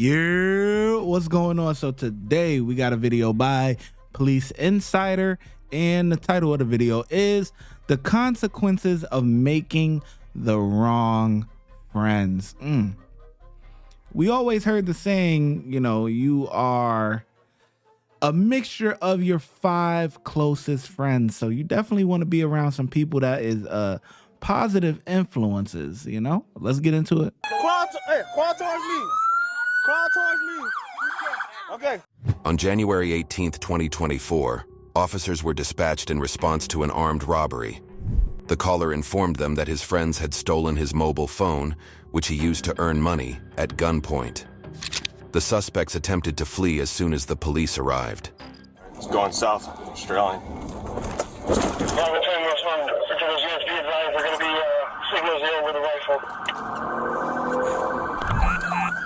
Yeah, what's going on? So today we got a video by Police Insider, and the title of the video is The Consequences of Making the Wrong Friends. We always heard the saying, you know, you are a mixture of your 5 closest friends. So you definitely want to be around some people that is positive influences, you know? Let's get into it. Crawl towards me. Crawl towards me. Okay. On January 18th, 2024, officers were dispatched in response to an armed robbery. The caller informed them that his friends had stolen his mobile phone, which he used to earn money, at gunpoint. The suspects attempted to flee as soon as the police arrived. It's going south, Australian.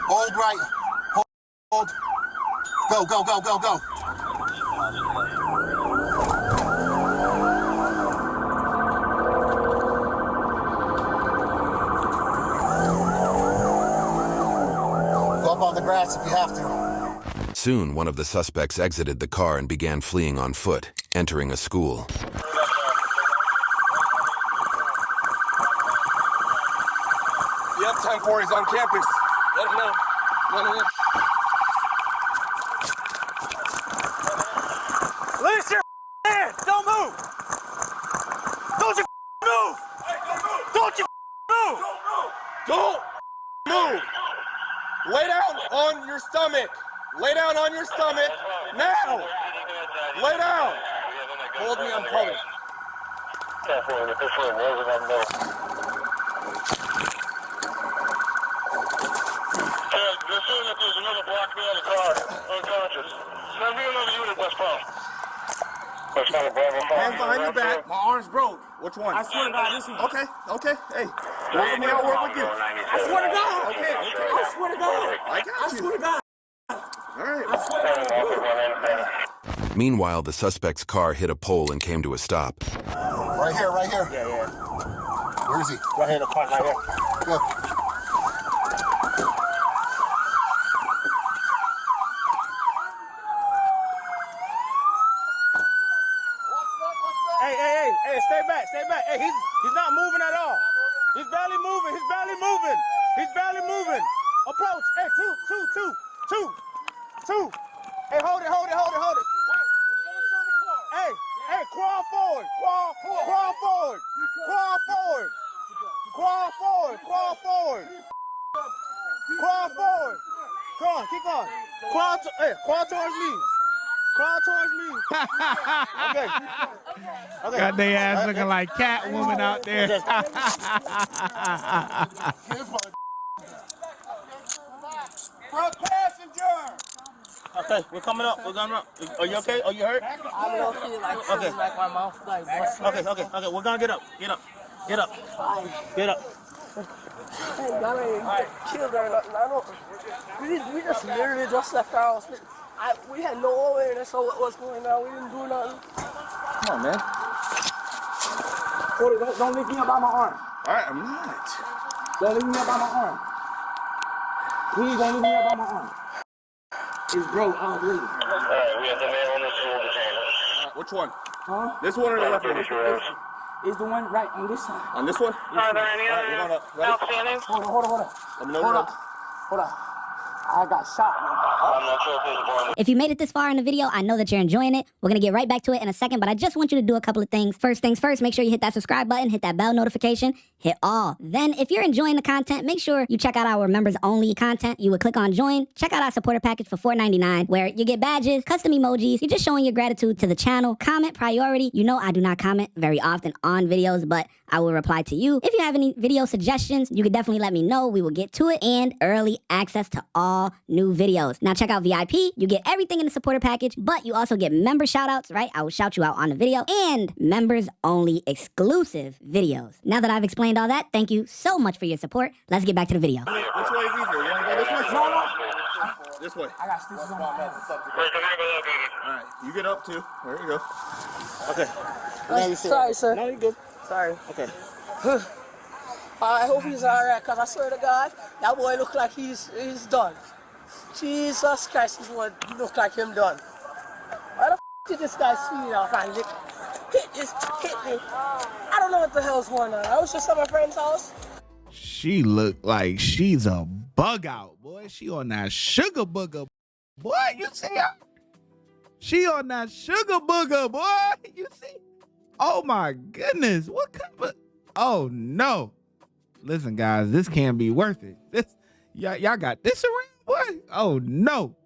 Hold right. Hold. Go, go, go, go, go. Go up on the grass if you have to. Soon, one of the suspects exited the car and began fleeing on foot, entering a school. Yep, 1040's on campus. Let him know. Let him in. Release your hand! Don't move! Don't you move! Don't you move! Don't move! Lay down on your stomach. Lay down on your stomach. Now! Lay down! Hold me, I'm coming. Assume that there's another black man in the car, unconscious. Send me another unit, West Palm. West Palm, Bravo 5. Hands behind your back. My arm's broke. Which one? I swear to God, this is... Okay, okay. Hey, work with me, I'll work with you. I swear to God. Okay, okay. I swear to God. I got you. I swear to God. All right. I swear to God. Meanwhile, the suspect's car hit a pole and came to a stop. Right here, right here. Yeah. Where is he? Right here in the front, right here. Go. Hey, stay back. Hey, he's not moving at all. He's barely moving. Approach. Hey, two. Hey, hold it. Hey, crawl forward. Come on, keep going. Crawl towards me. Okay. Got their ass looking like Catwoman out there. Front passenger. Okay, we're coming up. Are you okay? Are you hurt? I don't feel like Okay. like my mouth like busting. Okay. We're gonna get up. Get up. Hey, y'all ain't killed or nothing. I don't. We just literally just left our house. We had no awareness of what was going on. We didn't do nothing. Come on, man. Hold it, don't leave me up by my arm. All right, I'm not. Don't leave me up by my arm. Please don't leave me up by my arm. It's broke. I'm bleeding. All right, we have the man on the school detained. Which one? Huh? This one or the left one? Is the one right on this side? On this one? Are there any other outstanding? Hold on. Let me know. Hold on. I got shot, man. I'm not sure if there's a point. If you made it this far in the video, I know that you're enjoying it. We're going to get right back to it in a second, but I just want you to do a couple of things. First things first, make sure you hit that subscribe button, hit that bell notification, hit all. Then, if you're enjoying the content, make sure you check out our members-only content. You would click on join. Check out our supporter package for $4.99, where you get badges, custom emojis. You're just showing your gratitude to the channel. Comment priority. You know I do not comment very often on videos, but I will reply to you. If you have any video suggestions, you can definitely let me know. We will get to it. And early access to all new videos. Now check out VIP. You get everything in the supporter package, but you also get member shout outs, right? I will shout you out on the video, and members only exclusive videos. Now that I've explained all that, thank you so much for your support. Let's get back to the video. Which way is easier? You want to go this way? No. This way. I got stitches on my head. All right, you get up too. There you go. Okay. Sorry, sir. No, you're good. Sorry. Okay. I hope he's alright, because I swear to God, that boy look like he's done. Jesus Christ, this one look like him done. Why the f did this guy see me off and hit me? I don't know what the hell's going on. I was just at my friend's house. She looked like she's a bug out, boy. She on that sugar booger, boy. You see her? She on that sugar booger, boy. You see? Oh my goodness. What kind of? Oh no. Listen, guys, this can't be worth it. This y'all got this around, boy. Oh no.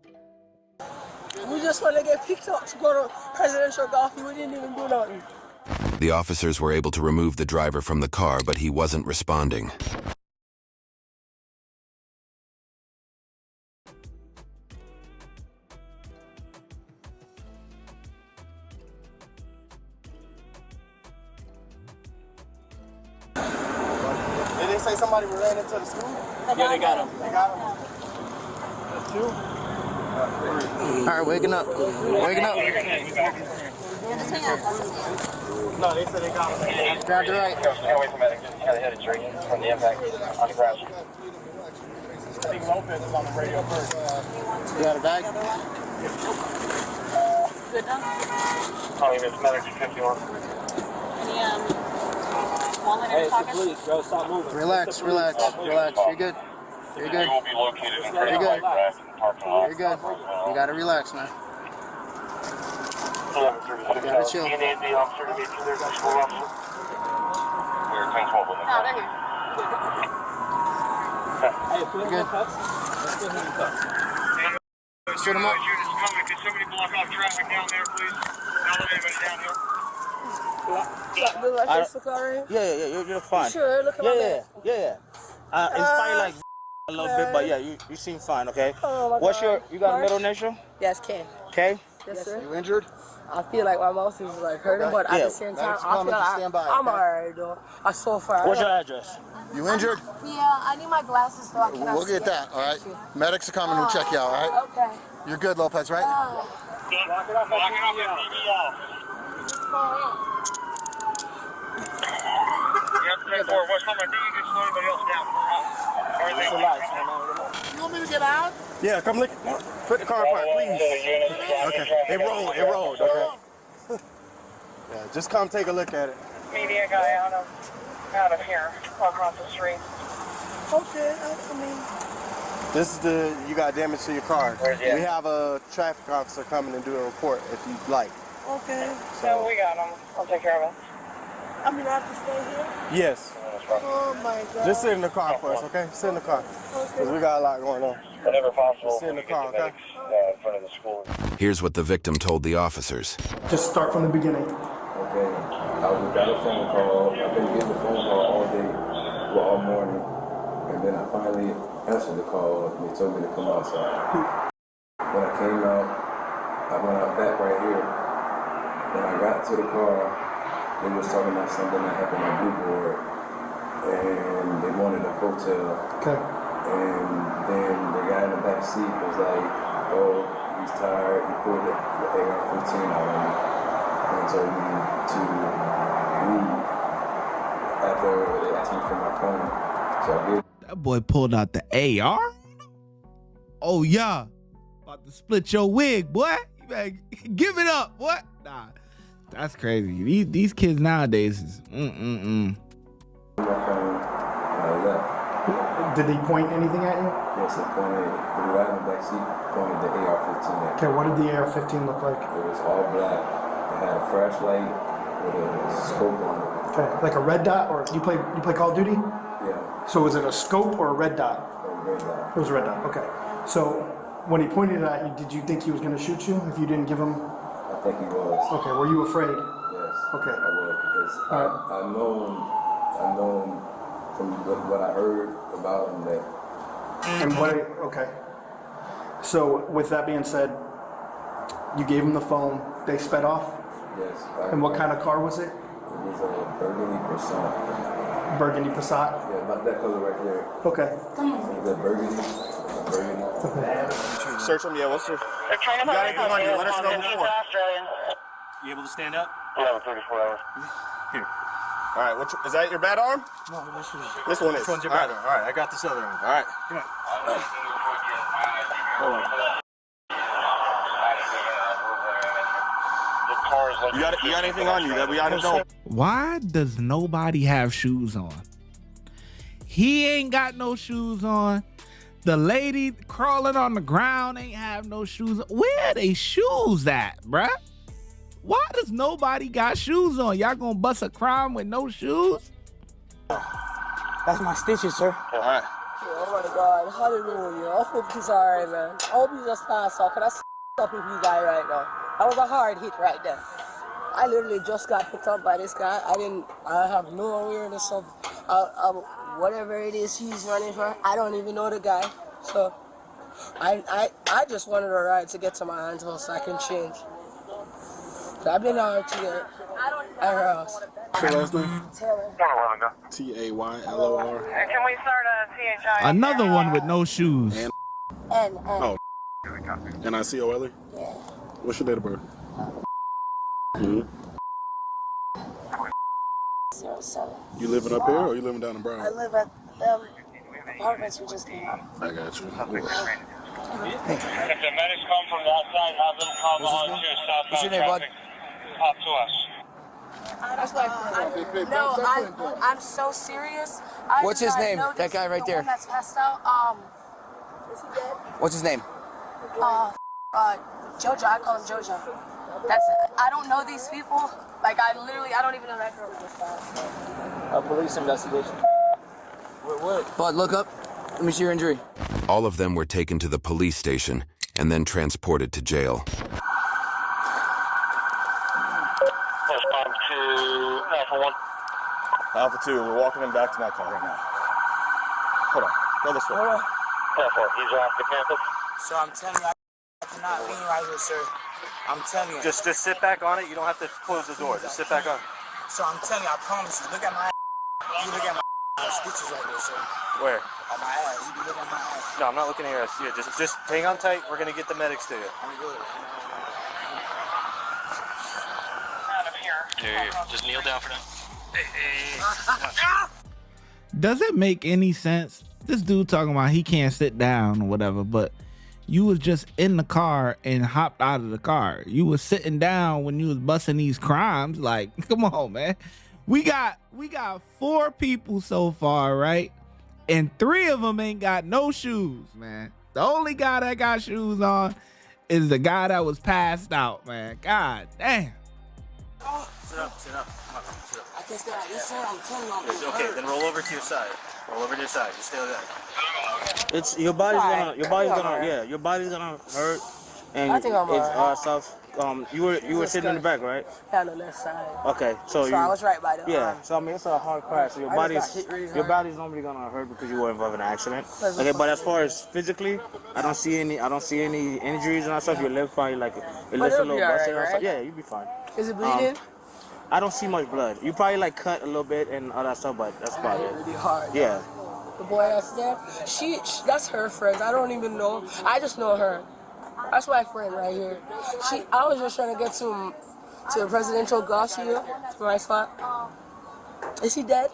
We just want to get picked up to go to presidential golf. We didn't even do nothing. The officers were able to remove the driver from the car, but he wasn't responding. Did they say somebody ran into the school? Yeah, they got him. They got him. That's two. All right, waking up. Waking up. No, they said they got him. Grab the right. Stay away from it. Just kind of headed straight from the impact on the crash. I think Lopez is on the radio first. You got a bag? Good enough? Calling this medic 51. Any, wallet in your pocket? Please, bro, stop moving. Relax, relax, relax. You're good. You're good. You will be located in You're good. parking lot. You're good. You gotta relax, man. 1136. You gotta chill. The officer to meet you there, the school officer. We're 1012 on the No, they're here. You're good. Shoot him up. Units coming. Can somebody block off traffic down there, please? Not let anybody down here. Look like this look alright? Yeah, you're fine. Sure, look at my back. Yeah. It's probably like a little bit, but yeah, you seem fine, okay? Oh my What's God. you got a middle initial? Yes, Ken. Okay? Yes, sir. You injured? I feel like my mouth is like hurting, but at Yeah. the same time, Medics I feel coming, just stand by, like I'm okay? alright though. I so far. What's your address? You injured? Yeah, I need my glasses so I cannot We'll get see that, all right? Medics are coming to check you out, all right? Okay. You're good, Lopez, right? Block it off at DVL. Yep, 10-4. What's number? I think you can slow anybody else down. You want me to get out? Yeah, come look. Put the car apart, please. Okay. It rolled, okay. Yeah, just come take a look at it. Media guy out of here, across the street. Okay, I mean. This is you got damage to your car. We have a traffic officer coming and do a report if you'd like. Okay. So we got him. I'll take care of it. I mean, I have to stay here? Yes. Oh my God. Just sit in the car for us, okay? Sit in the car. Because we got a lot going on. Whenever possible. Just sit in the car, okay? In front of the school. Here's what the victim told the officers. Just start from the beginning. Okay, I got a phone call. I've been getting a phone call all day, well, all morning, and then I finally answered the call, and they told me to come outside. When I came out, I went out back right here. When I got to the car, they was talking about something that happened on Blue Board, and they wanted a hotel. Okay. And then the guy in the back seat was like, oh, he's tired. He pulled the AR-15 out on me and told me to leave after they asked me for my phone. So I did. That boy pulled out the AR. Oh yeah, about to split your wig, boy. You better give it up, what? Nah, that's crazy. These kids nowadays is My phone, and I left. Did he point anything at you? Yes, it pointed. The guy in the back seat pointed the AR-15 at me. Okay, what did the AR-15 look like? It was all black. It had a flashlight with a scope on it. Okay, like a red dot, or you play Call of Duty? Yeah, So was it a scope or a red dot? a red dot. It was a red dot. Okay. So when he pointed it at you, did you think he was going to shoot you if you didn't give him? I think he was. Okay. Were you afraid? Yes. Okay. I was because I know from what I heard about him that. And what? Okay. So with that being said, you gave him the phone. They sped off. Yes. And what kind of car was it? It was a burgundy Passat. Burgundy Passat. Yeah, about that color right there. Okay. The burgundy. Search them, yeah, what's your... They're trying to You got anything on you, let us know before. You able to stand up? 11:34 hours. Here. All right, is that your bad arm? No, this is. This one is. Which one's your All bad right. arm? All right, I got this other arm. All right. Come on. Hold on. You got anything on you that we ought to know? Why does nobody have shoes on? He ain't got no shoes on. The lady crawling on the ground ain't have no shoes on. Where are they shoes at, bruh? Why does nobody got shoes on? Y'all gonna bust a crime with no shoes? That's my stitches, sir. All right. Oh my God, hallelujah. I hope he's alright, man. I hope he just passed out. Cause that's up if he died right now. That was a hard hit right there. I literally just got picked up by this guy. I have no awareness of whatever it is he's running for. I don't even know the guy. So I just wanted a ride to get to my aunt's house so I can change. So I've been out to at her house. What's your last name? Taylor. Taylor. Can we start a THI? Another one with no shoes. Oh. NICOLE? Yeah. What's your date of birth? 07. You living up here or you living down in Brown? I live at the apartments we just came out. I got you. If the medics come from the outside, have them come on to southbound traffic up to us. That's like no, I'm so serious. What's his name? That guy right there. That's passed out. Is he dead? What's his name? Jojo. I call him Jojo. I don't know these people. Like I don't even know that girl was just A police investigation. What? Bud, look up. Let me see your injury. All of them were taken to the police station and then transported to jail. Respond to Alpha 1. Alpha 2, we're walking him back to my car right now. Hold on. Go this way. Alpha, he's off the campus. So I'm telling you, I cannot be right here, sir. I'm telling you. Just sit back on it. You don't have to close the door. Just sit back on it. So I'm telling you, I promise you. Look at my ass. You look at my stitches right there, sir. Where? On my ass. You look at my ass. No, I'm not looking at your ass. Yeah, just hang on tight. We're gonna get the medics to you. I'm good. Out of here. Yeah. Just kneel down for now. Does it make any sense? This dude talking about he can't sit down or whatever, but you was just in the car and hopped out of the car. You was sitting down when you was busting these crimes. Like, come on, man. We got 4 people so far, right? And 3 of them ain't got no shoes, man. The only guy that got shoes on is the guy that was passed out, man. God damn. Sit up. Sit up. I can't stay like this, sir. I'm telling you, I'm Okay, then roll over to your side. Roll over to your side. Just stay there. It's your body's gonna hurt, and I think I'm alright. stuff. You were sitting in the back, right? Yeah, on the left side. Okay, so I was right by the yeah. So I mean, it's a hard crash. So your body's normally gonna hurt because you were involved in an accident. Okay, but as far as physically, I don't see any injuries and stuff. Your lip probably like your lip's a little busted. Right? Yeah, you'll be fine. Is it bleeding? I don't see much blood. You probably like cut a little bit and all that stuff, but that's about it. Really hard. Yeah. The boy that's there, she that's her friend. I don't even know. I just know her. That's my friend right here. I was just trying to get to the presidential golf field to my spot. Is he dead?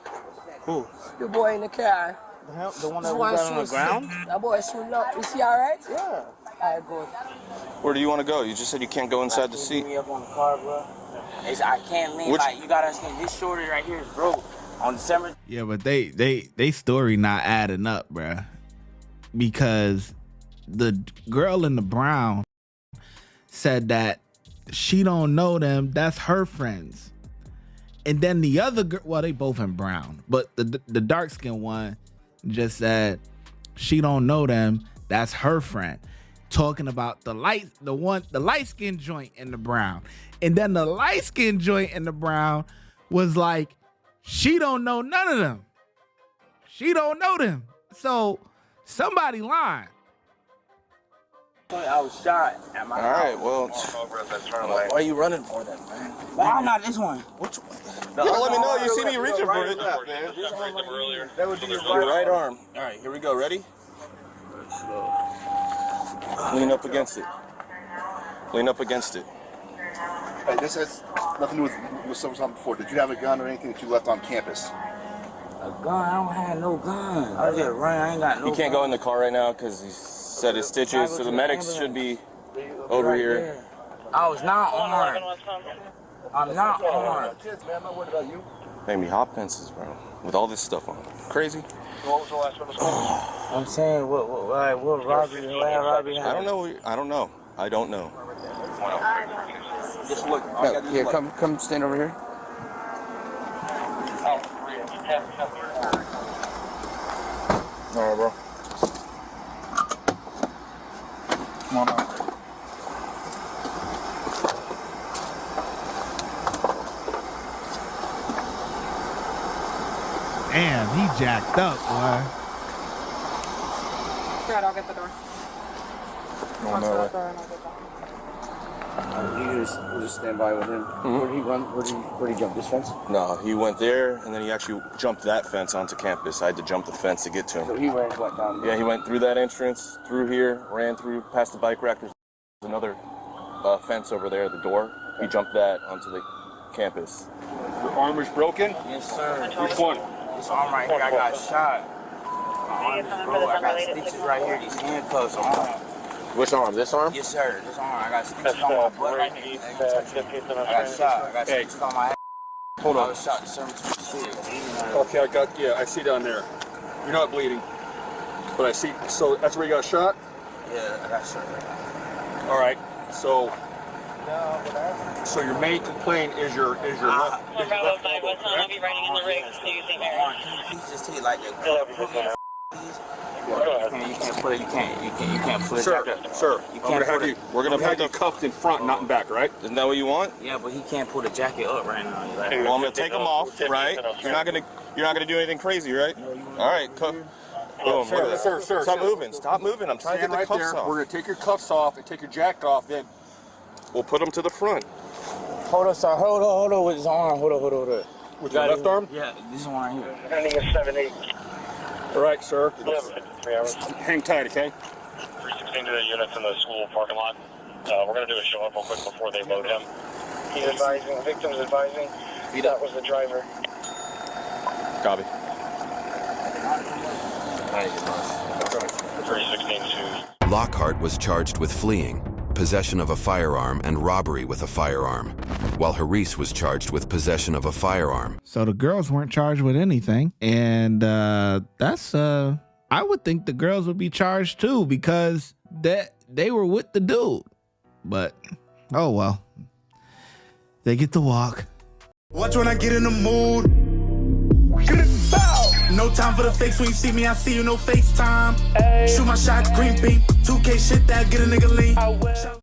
Who? The boy in the car. The hell? The one that was on the ground? That boy swimming up. Is he all right? Yeah. All right, good. Where do you want to go? You just said you can't go inside the seat. Me up on the car, bro. I can't lean. Like you gotta understand, this shorty right here is broke. On December. Yeah, but they story not adding up, bruh. Because the girl in the brown said that she don't know them. That's her friends. And then the other girl, well, they both in brown, but the dark skinned one just said she don't know them. That's her friend. Talking about the light skinned joint in the brown. And then the light skinned joint in the brown was like, she don't know none of them. She don't know them. So somebody lying. I was shot at my house. All right, well. Why are you running for that, man? Why not this one? Which one? Yeah, let me know. You see me reaching for it. That would be Your right arm. All right, here we go. Ready? Lean up against it. Lean up against it. Hey, this has nothing to do with something before. Did you have a gun or anything that you left on campus? A gun? I don't have no gun. I just run. I ain't got no You can't gun. go in the car right now because he's said his stitches, so the medics should be over here. I was not armed. I'm not armed. Made me hop fences, bro, with all this stuff on. Crazy. What was the last one? I'm saying, what robbery? I don't know. Just look. Here, come stand over here. All right, bro. Come on out. Damn, he jacked up, boy. Right, I'll get the door. On that way. You just stand by with him. Where'd he run? Where'd he jump this fence? No, he went there, and then he actually jumped that fence onto campus. I had to jump the fence to get to him. So he ran what, down there? Yeah, he went through that entrance, through here, ran through, past the bike rack. There's another fence over there, the door. He jumped that onto the campus. Your arm is broken? Yes, sir. Which one? This arm right here, I got shot. My arm is broke. I got stitches right here. These handcuffs on. Which arm? This arm? Yes, sir. This arm. I got stitches on my butt right here. I got shot. I got stitches on my ass. Hold on. I was shot December 26th. Okay, I see down there. You're not bleeding. But I see, so that's where you got shot? Yeah, I got shot. All right, so your main complaint is your left. Bravo 5, what's not I'll be riding in the rig, so you think Please just take like a you can't put it. You can't put it. Sir, You can't put it. We're gonna have you cuffed in front, not in back, right? Isn't that what you want? Yeah, but he can't put a jacket up right now. Well, I'm gonna take them off, right? You're not gonna do anything crazy, right? All right, boom. Sir. Stop moving. Stop moving. I'm trying to get the cuffs off. We're gonna take your cuffs off and take your jacket off. Then we'll put them to the front. Hold on, sir. Hold on with his arm. Hold on. With your left arm? Yeah, this one right here. Ending at 7-8. All right, sir. 3 hours. Hang tight, okay? 316 to the units in the school parking lot. We're going to do a show up real quick before they load him. He's advising, victim's advising. That was the driver. Copy. 316 to... Lockhart was charged with fleeing, possession of a firearm, and robbery with a firearm, while Harris was charged with possession of a firearm. So the girls weren't charged with anything, and that's I would think the girls would be charged too because they were with the dude. But oh well, they get to walk. Watch when I get in the mood. No time for the fakes. When you see me, I see you. No FaceTime. Shoot my shot, green beam. 2K shit that get a nigga lean.